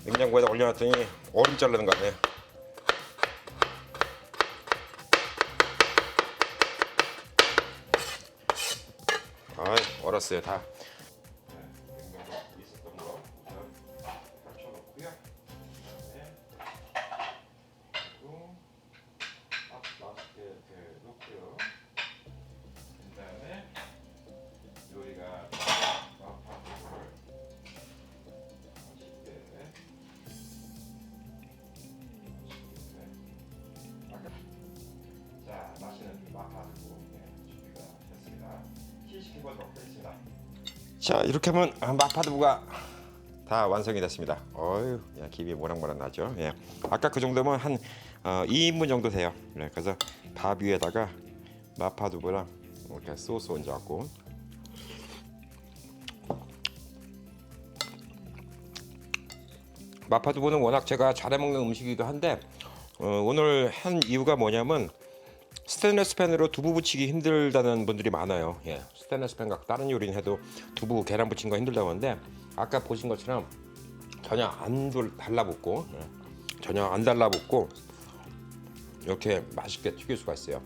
냉장고에다 올려놨더니 얼음 자르는 거 같네요. 아, 얼었어요 다. 자, 맛있는 마파두부 준비가 됐습니다. 시식해보 먹겠습니다. 자, 이렇게 하면 마파두부가 다 완성이 됐습니다. 어휴, 야, 김이 모락모락 나죠. 예. 아까 그 정도면 한 2인분 정도 돼요. 네, 그래서 밥 위에다가 마파두부랑 이렇게 소스 얹어갖고 마파두부는 워낙 제가 잘해 먹는 음식이기도 한데 오늘 한 이유가 뭐냐면 스테인리스 팬으로 두부 부치기 힘들다는 분들이 많아요. 예, 스테인리스 팬 갖고 다른 요리는 해도 두부 계란 부친 거 힘들다고 하는데 아까 보신 것처럼 전혀 안 달라붙고 전혀 안 달라붙고 이렇게 맛있게 튀길 수가 있어요.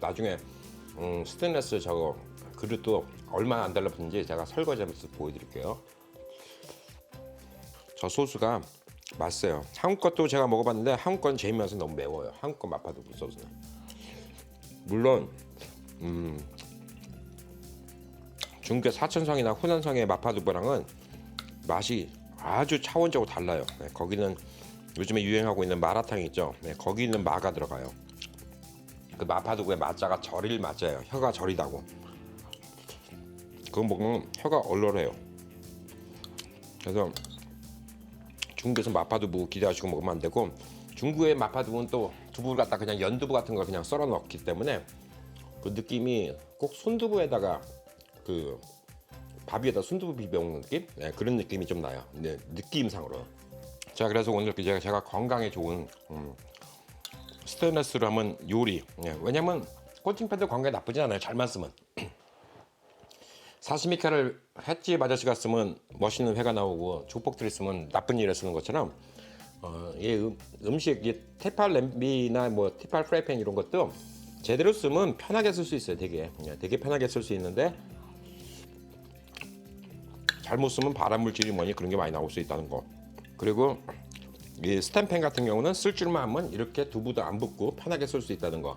나중에 스테인리스 저거 그릇도 얼마나 안 달라붙는지 제가 설거지하면서 보여드릴게요. 저 소스가 맛있어요. 한국 것도 제가 먹어봤는데 한국 건 제 입맛은 너무 매워요. 한국 거 마파두부 소스는. 물론 중국의 사천성이나 후난성의 마파두부랑은 맛이 아주 차원적으로 달라요. 네, 거기는 요즘에 유행하고 있는 마라탕 있죠. 네, 거기 있는 마가 들어가요. 그 마파두부의 마자가 절일 마자예요. 혀가 저리다고. 그거 먹으면 혀가 얼얼해요. 그래서 중국에서 마파두부 기대하시고 먹으면 안 되고, 중국의 마파두부는 또 두부를 갖다 그냥 연두부 같은 걸 그냥 썰어 넣기 때문에 그 느낌이 꼭 순두부에다가 그 밥 위에다 순두부 비벼 먹는 느낌? 네, 그런 느낌이 좀 나요. 네, 느낌상으로. 자, 그래서 오늘 제가 건강에 좋은 스테인리스로 하면 요리. 네, 왜냐면 코팅팬도 건강에 나쁘지 않아요. 잘만 쓰면. 사시미카를 횟집 아저씨가 쓰면 멋있는 회가 나오고 조폭들이 쓰면 나쁜 일에 쓰는 것처럼 이 음식, 이 테팔 냄비나 뭐 테팔 프라이팬 이런 것도 제대로 쓰면 편하게 쓸 수 있어요. 되게 편하게 쓸 수 있는데 잘못 쓰면 발암 물질이 뭐니 그런 게 많이 나올 수 있다는 거. 그리고 이 스텐팬 같은 경우는 쓸 줄만 하면 이렇게 두부도 안 붓고 편하게 쓸 수 있다는 거.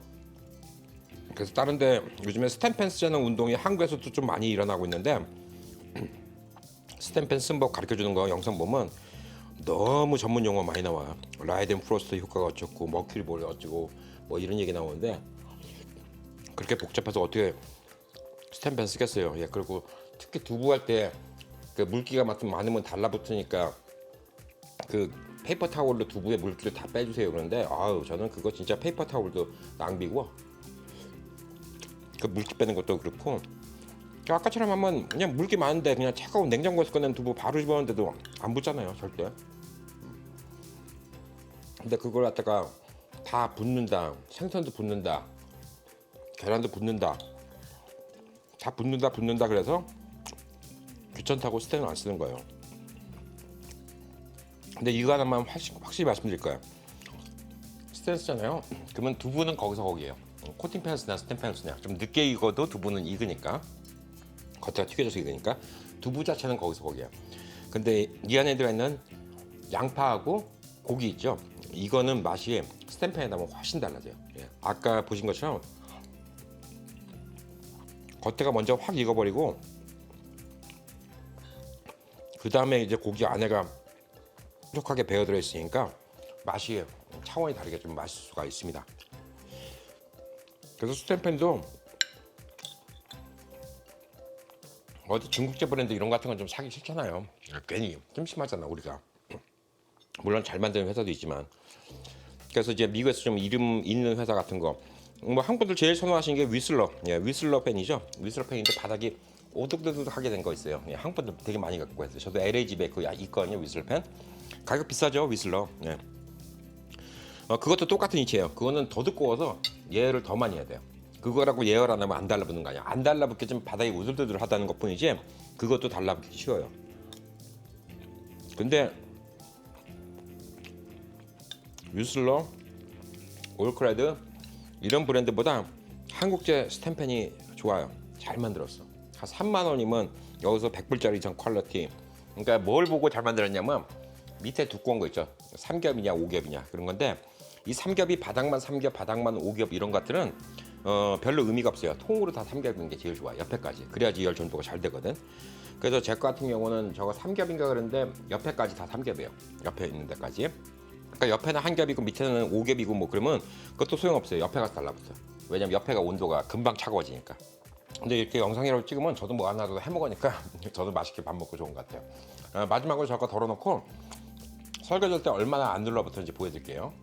그래서 다른데 요즘에 스텐펜 쓰자는 운동이 한국에서도 좀 많이 일어나고 있는데, 스텐펜 쓴 법 가르쳐주는 거 영상 보면 너무 전문 용어 많이 나와요. 라이덴 프로스트 효과가 어쩌고 머큐리볼이 어쩌고 뭐 이런 얘기 나오는데, 그렇게 복잡해서 어떻게 스텐펜 쓰겠어요. 예, 그리고 특히 두부할 때 그 물기가 많으면 달라붙으니까 그 페이퍼 타올로 두부에 물기를 다 빼주세요. 그런데 아우, 저는 그거 진짜 페이퍼 타올도 낭비고, 그 물기 빼는 것도 그렇고, 아까처럼 하면 그냥 물기 많은데 그냥 차가운 냉장고에서 꺼낸 두부 바로 집어넣는데도 안 붙잖아요, 절대. 근데 그걸 갖다가 다 붓는다, 생선도 붓는다, 계란도 붓는다, 다 붓는다 그래서 귀찮다고 스텐을 안 쓰는 거예요. 근데 이거 하나만 확실히 말씀드릴 거예요. 스텐 쓰잖아요. 그러면 두부는 거기서 거기에요. 코팅팬을 쓰냐 스텐팬을 쓰냐, 좀 늦게 익어도 두부는 익으니까, 겉에가 튀겨져서 익으니까 두부 자체는 거기서 거기에요. 근데 이 안에 들어있는 양파하고 고기 있죠, 이거는 맛이 스텐팬에 넣으면 훨씬 달라져요. 예. 아까 보신 것처럼 겉에가 먼저 확 익어버리고 그 다음에 이제 고기 안에가 촉촉하게 배어 들어 있으니까 맛이 차원이 다르게 좀 맛있을 수가 있습니다. 그래서 스텐팬도 어디 중국제 브랜드 이런 거 같은 건 좀 사기 싫잖아요. 괜히 심심하잖아 우리가. 물론 잘 만드는 회사도 있지만. 그래서 이제 미국에서 좀 이름 있는 회사 같은 거, 뭐 한국분들 제일 선호하시는 게 위슬러. 예, 위슬러 펜이죠. 위슬러 펜인데 바닥이 오독오독하게 된 거 있어요. 예, 한국분들 되게 많이 갖고 있어요. 저도 LA 집에 그 있거든요, 위슬러 펜. 가격 비싸죠, 위슬러. 예. 그것도 똑같은 이치예요. 그거는 더 두꺼워서 예열을 더 많이 해야 돼요. 그거라고 예열 안 하면 안 달라붙는 거 아니야. 안 달라붙게 좀 바닥이 우들두들하다는 것 뿐이지 그것도 달라붙기 쉬워요. 근데 위슬러, 올크레드 이런 브랜드보다 한국제 스텐펜이 좋아요. 잘 만들었어. 한 3만 원이면 여기서 100불짜리 이상 퀄리티. 그러니까 뭘 보고 잘 만들었냐면 밑에 두꺼운 거 있죠. 3겹이냐 5겹이냐 그런 건데, 이 3겹이 바닥만 3겹, 바닥만 5겹 이런 것들은 별로 의미가 없어요. 통으로 다 3겹인 게 제일 좋아. 옆에까지. 그래야지 열 전도가 잘 되거든. 그래서 제 거 같은 경우는 저거 3겹인가 그런데 옆에까지 다 3겹이에요. 옆에 있는 데까지. 그러니까 옆에는 한 겹이고 밑에는 5겹이고 뭐 그러면 그것도 소용없어요. 옆에 가서 달라붙어. 왜냐면 옆에가 온도가 금방 차가워지니까. 근데 이렇게 영상이라고 찍으면 저도 뭐 하나도 해 먹으니까 저도 맛있게 밥 먹고 좋은 것 같아요. 마지막으로 저거 덜어놓고 설거지할 때 얼마나 안 눌러붙었는지 보여드릴게요.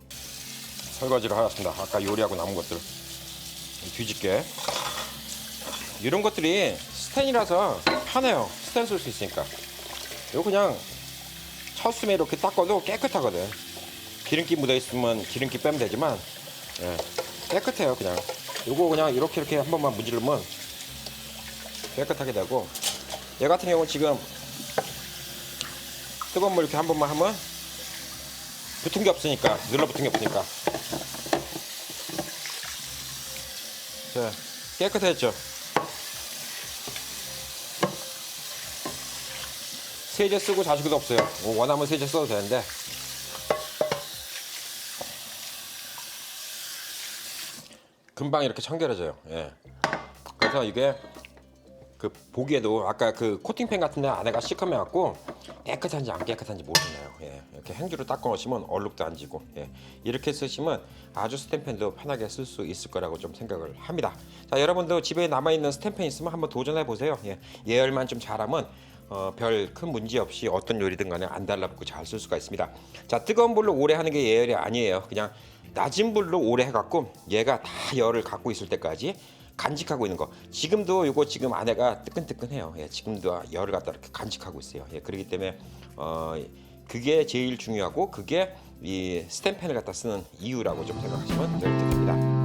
설거지를 하였습니다. 아까 요리하고 남은 것들 뒤집게. 이런 것들이 스텐이라서 편해요. 스텐 쓸 수 있으니까. 이거 그냥 쳤으면 이렇게 닦아도 깨끗하거든. 기름기 묻어 있으면 기름기 빼면 되지만, 예, 깨끗해요. 그냥 요거 그냥 이렇게 한 번만 문지르면 깨끗하게 되고, 얘 같은 경우는 지금 뜨거운 물 이렇게 한 번만 하면 붙은 게 없으니까, 눌러붙은 게 없으니까. 자, 깨끗했죠. 세제 쓰고 자식도 없어요. 원하면 세제 써도 되는데, 금방 이렇게 청결해져요. 예. 그래서 이게 그 보기에도 아까 그 코팅팬 같은데 안에가 시커매 갖고 깨끗한지 안 깨끗한지 모르겠네요. 예, 이렇게 행주로 닦아 놓으시면 얼룩도 안 지고, 예, 이렇게 쓰시면 아주 스탬펜도 편하게 쓸 수 있을 거라고 좀 생각을 합니다. 자, 여러분도 집에 남아 있는 스탬펜 있으면 한번 도전해 보세요. 예, 예열만 좀 잘하면 별 큰 문제 없이 어떤 요리든 간에 안 달라붙고 잘 쓸 수가 있습니다. 자, 뜨거운 불로 오래 하는 게 예열이 아니에요. 그냥 낮은 불로 오래 해갖고 얘가 다 열을 갖고 있을 때까지 간직하고 있는 거. 지금도 이거 지금 안에가 뜨끈뜨끈해요. 예, 지금도 열을 갖다 이렇게 간직하고 있어요. 예, 그렇기 때문에 그게 제일 중요하고 그게 이 스탬펜을 갖다 쓰는 이유라고 좀 생각하시면 될 듯 합니다.